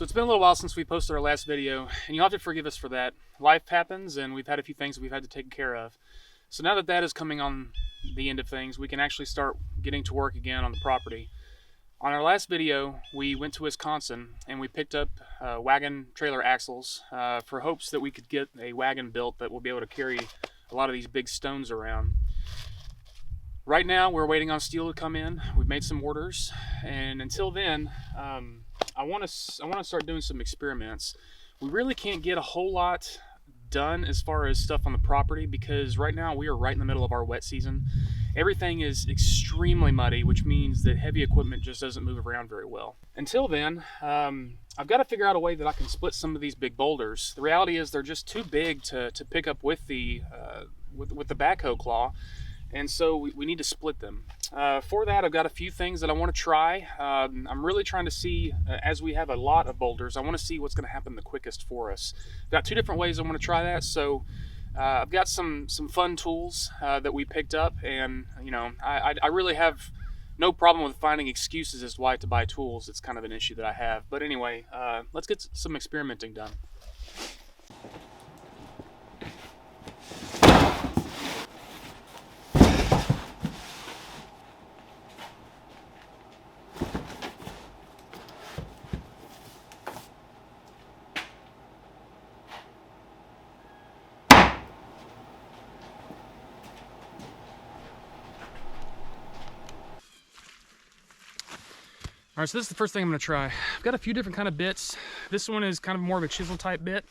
So it's been a little while since we posted our last video, and you'll have to forgive us for that. Life happens, and we've had a few things that we've had to take care of. So now that that is coming on the end of things, we can actually start getting to work again on the property. On our last video, we went to Wisconsin, and we picked up wagon trailer axles for hopes that we could get a wagon built that will be able to carry a lot of these big stones around. Right now, we're waiting on steel to come in. We've made some orders, and until then, I want to start doing some experiments. We really can't get a whole lot done as far as stuff on the property because right now we are right in the middle of our wet season. Everything is extremely muddy, which means that heavy equipment just doesn't move around very well. Until then, I've got to figure out a way that I can split some of these big boulders. The reality is they're just too big to pick up with the backhoe claw. And so we need to split them. For that, I've got a few things that I want to try. I'm really trying to see, as we have a lot of boulders, I want to see what's going to happen the quickest for us. I've got two different ways I want to try that. So I've got some fun tools that we picked up, and you know, I really have no problem with finding excuses as to why to buy tools. It's kind of an issue that I have. But anyway, let's get some experimenting done. All right, so this is the first thing I'm going to try. I've got a few different kind of bits. This one is kind of more of a chisel type bit.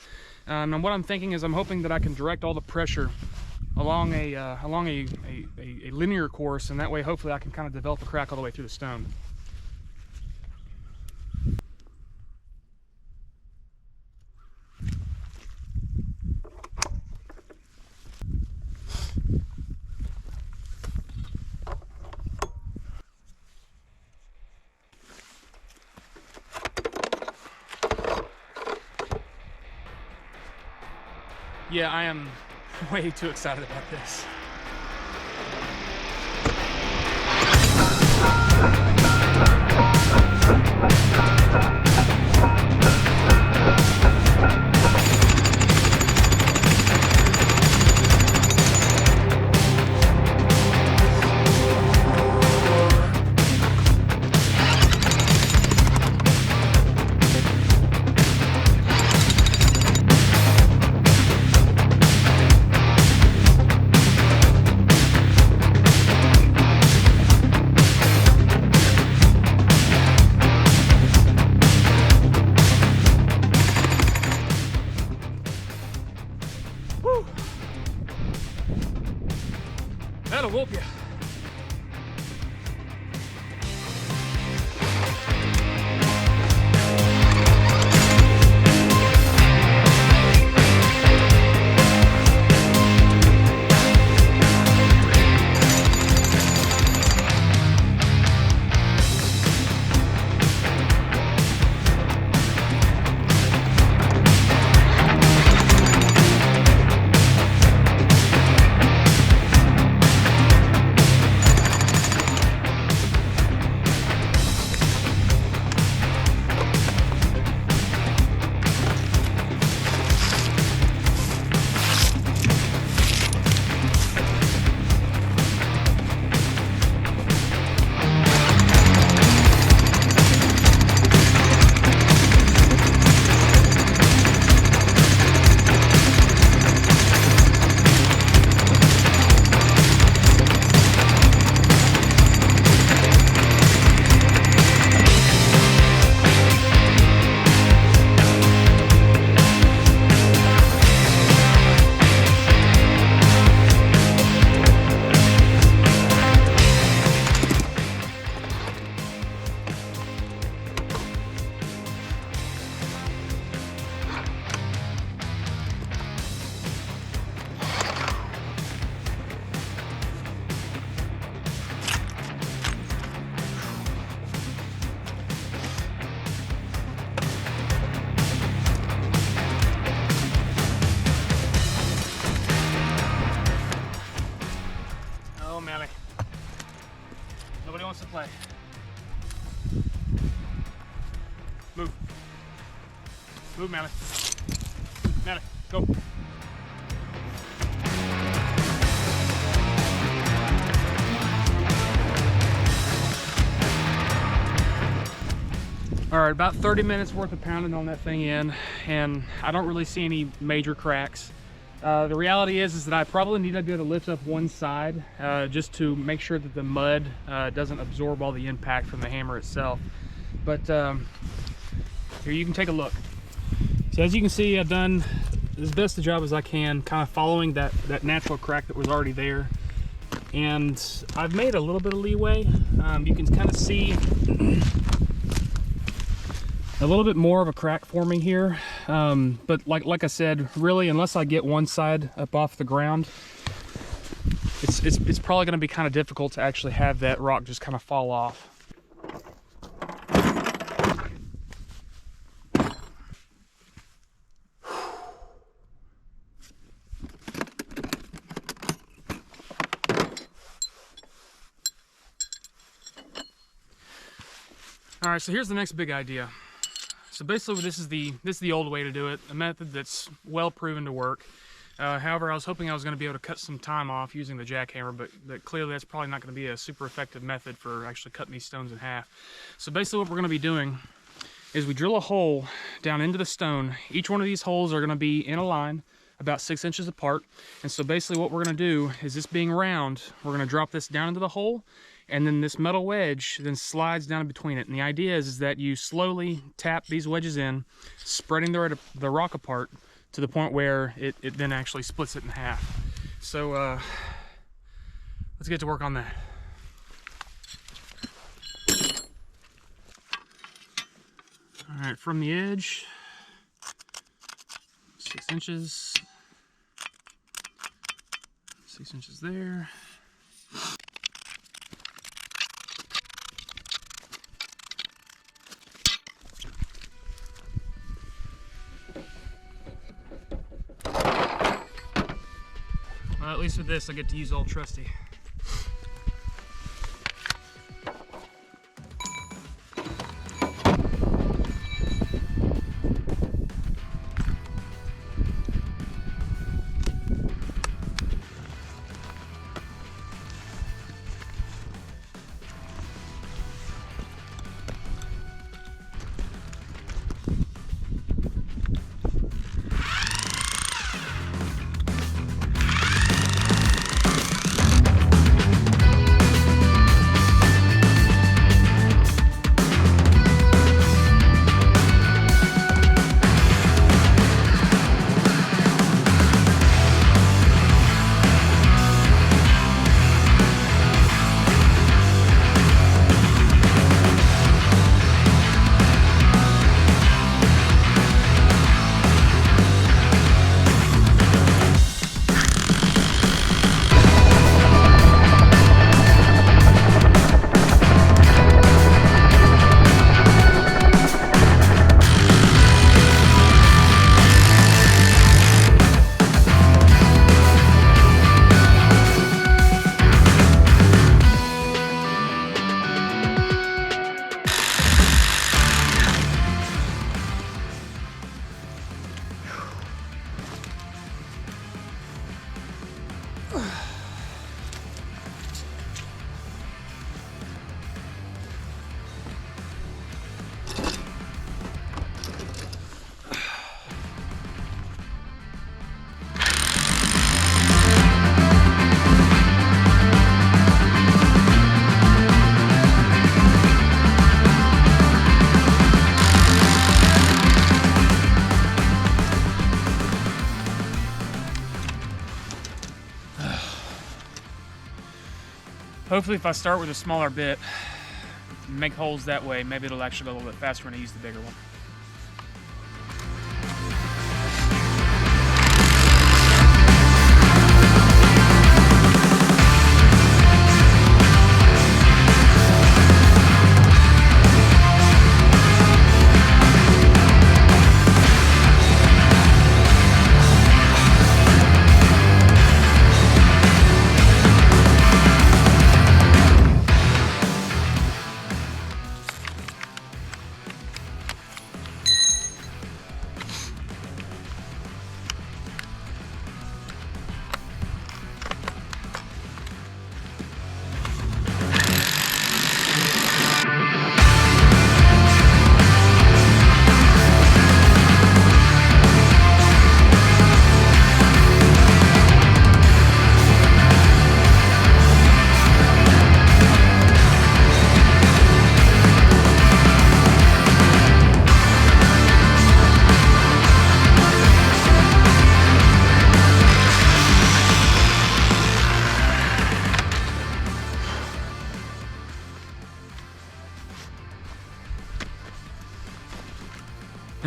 And what I'm thinking is I'm hoping that I can direct all the pressure along a linear course, and that way hopefully I can kind of develop a crack all the way through the stone. Yeah, I am way too excited about this. That'll whoop you. Move, Mally. Mally, go. All right, about 30 minutes worth of pounding on that thing in, and I don't really see any major cracks. The reality is that I probably need to be able to lift up one side just to make sure that the mud doesn't absorb all the impact from the hammer itself. But here, you can take a look. So as you can see, I've done as best a job as I can, kind of following that natural crack that was already there. And I've made a little bit of leeway. You can kind of see a little bit more of a crack forming here, but like I said, really, unless I get one side up off the ground, it's probably going to be kind of difficult to actually have that rock just kind of fall off. All right, so here's the next big idea. So basically, this is the old way to do it, a method that's well proven to work. However, I was hoping I was going to be able to cut some time off using the jackhammer, but clearly that's probably not going to be a super effective method for actually cutting these stones in half. So basically what we're going to be doing is we drill a hole down into the stone. Each one of these holes are going to be in a line about 6 inches apart. And so basically what we're going to do is, this being round, we're going to drop this down into the hole, and then this metal wedge then slides down between it. And the idea is that you slowly tap these wedges in, spreading the rock apart to the point where it then actually splits it in half. So let's get to work on that. All right, from the edge, 6 inches, 6 inches there. Well, at least with this, I get to use old trusty. Hopefully if I start with a smaller bit, make holes that way, maybe it'll actually go a little bit faster when I use the bigger one.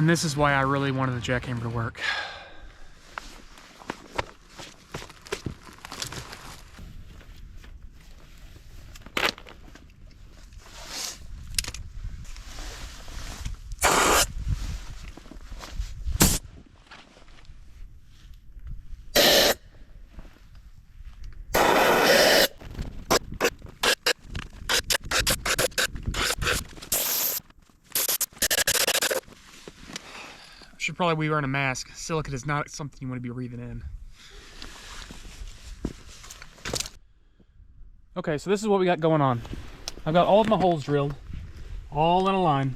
And this is why I really wanted the jackhammer to work. Should probably be wearing a mask. Silicate is not something you want to be breathing in. Okay, so this is what we got going on. I've got all of my holes drilled, all in a line.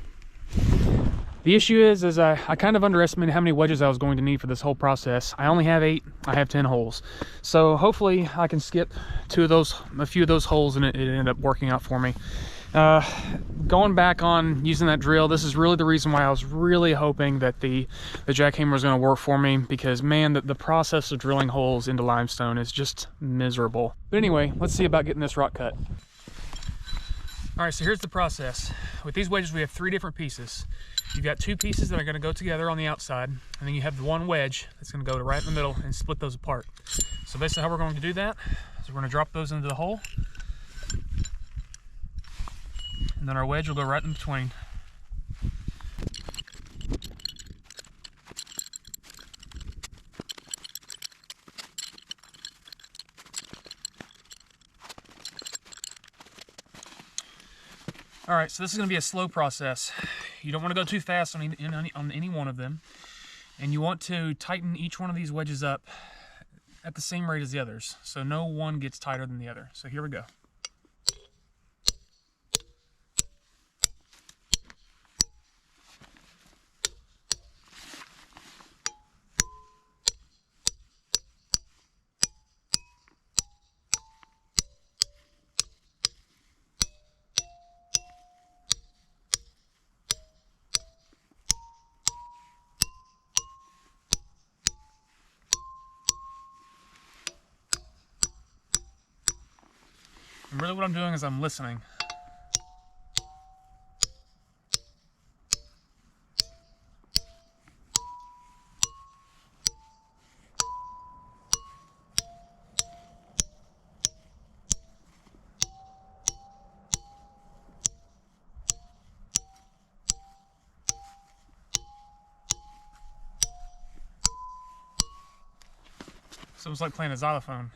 The issue is I kind of underestimated how many wedges I was going to need for this whole process. I only have 8, I have 10 holes. So hopefully I can skip a few of those holes and it ended up working out for me. Going back on using that drill, this is really the reason why I was really hoping that the jackhammer was going to work for me, because man, the process of drilling holes into limestone is just miserable. But anyway, let's see about getting this rock cut. All right, so here's the process. With these wedges, we have 3 different pieces. You've got 2 pieces that are going to go together on the outside, and then you have the 1 wedge that's going to go right in the middle and split those apart. So basically how we're going to do that is we're going to drop those into the hole, and then our wedge will go right in between. All right, so this is going to be a slow process. You don't want to go too fast on any one of them, and you want to tighten each one of these wedges up at the same rate as the others, so no one gets tighter than the other. So here we go. And really what I'm doing is I'm listening. So it's like playing a xylophone.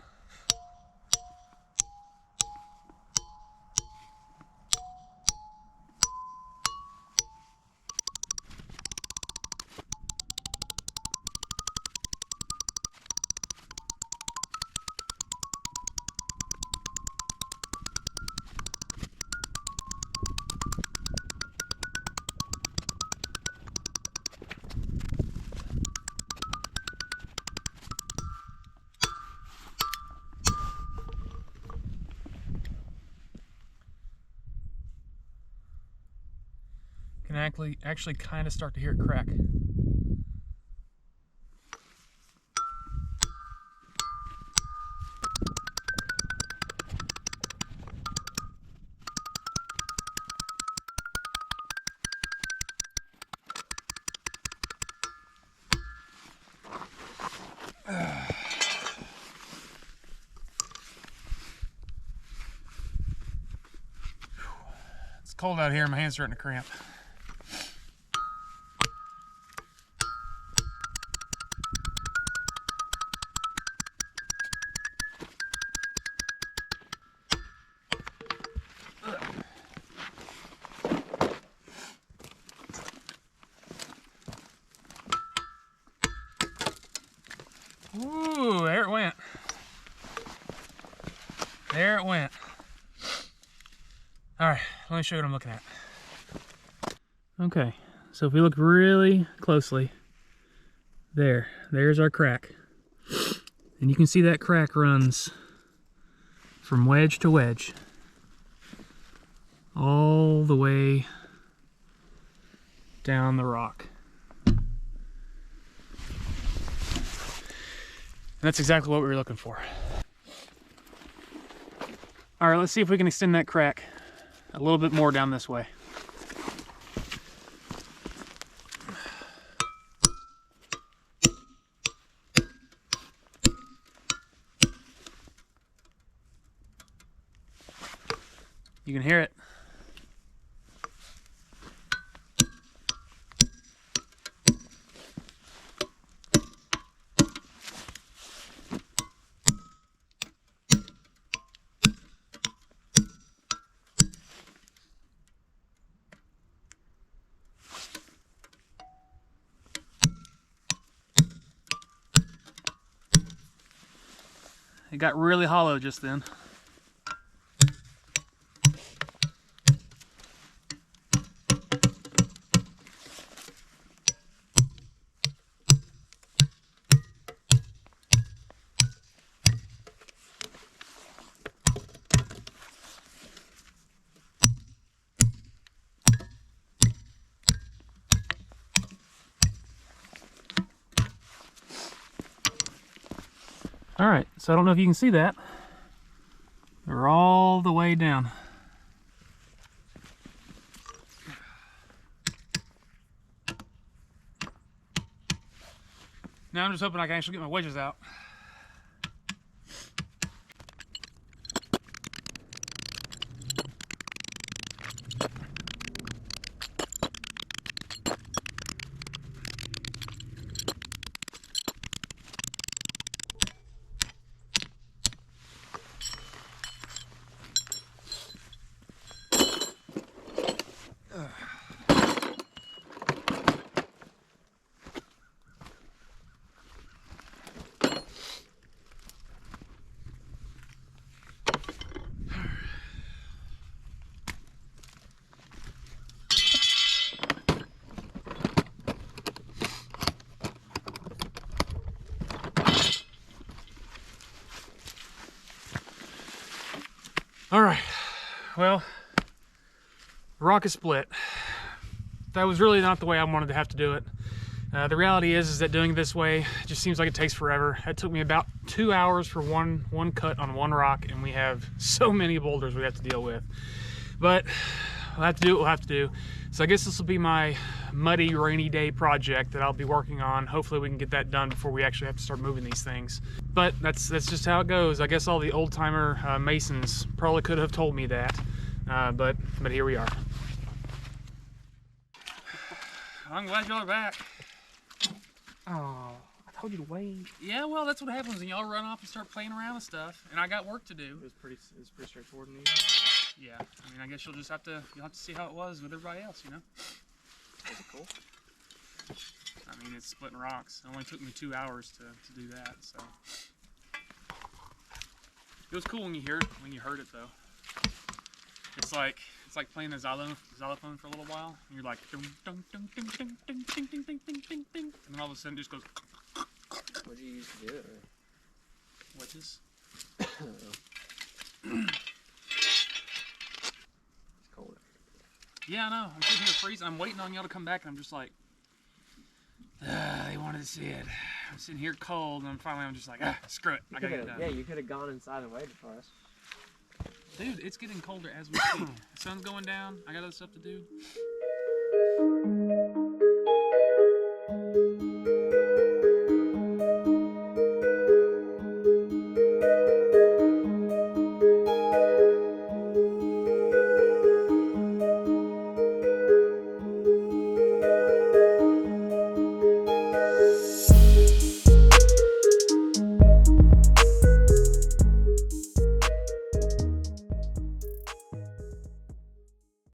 Can actually kind of start to hear it crack. It's cold out here, my hands are starting to cramp. Ooh, there it went. There it went. All right, let me show you what I'm looking at. Okay, so if we look really closely, there's our crack. And you can see that crack runs from wedge to wedge, all the way down the rock. And that's exactly what we were looking for. All right, let's see if we can extend that crack a little bit more down this way. You can hear it. It got really hollow just then. All right, so I don't know if you can see that. They're all the way down. Now I'm just hoping I can actually get my wedges out. All right, well, rock is split. That was really not the way I wanted to have to do it. The reality is that doing it this way just seems like it takes forever. It took me about 2 hours for one cut on one rock, and we have so many boulders we have to deal with. But we'll have to do what we'll have to do. So I guess this will be my muddy, rainy day project that I'll be working on. Hopefully we can get that done before we actually have to start moving these things. But that's just how it goes. I guess all the old-timer masons probably could have told me that, but here we are. I'm glad y'all are back. Oh, I told you to wait. Yeah, well, that's what happens when y'all run off and start playing around with stuff, and I got work to do. It was pretty straightforward. Yeah, I mean, I guess you'll have to see how it was with everybody else, you know. Was it cool? I mean, it's splitting rocks. It only took me 2 hours to do that, so it was cool when you heard it though. It's like playing the xylophone for a little while, and you're like ding ding ding ding ding ding ding ding ding ding ding ding, and then all of a sudden it just goes. What do you use to do it? Wedges. It's cold. Yeah, I know. I'm sitting here freezing. I'm waiting on y'all to come back, and I'm just like, they wanted to see it. I'm sitting here cold, and finally I'm just like, screw it. I gotta get done. Yeah, you could have gone inside and waited for us. Dude, it's getting colder as we speak. The sun's going down. I got other stuff to do.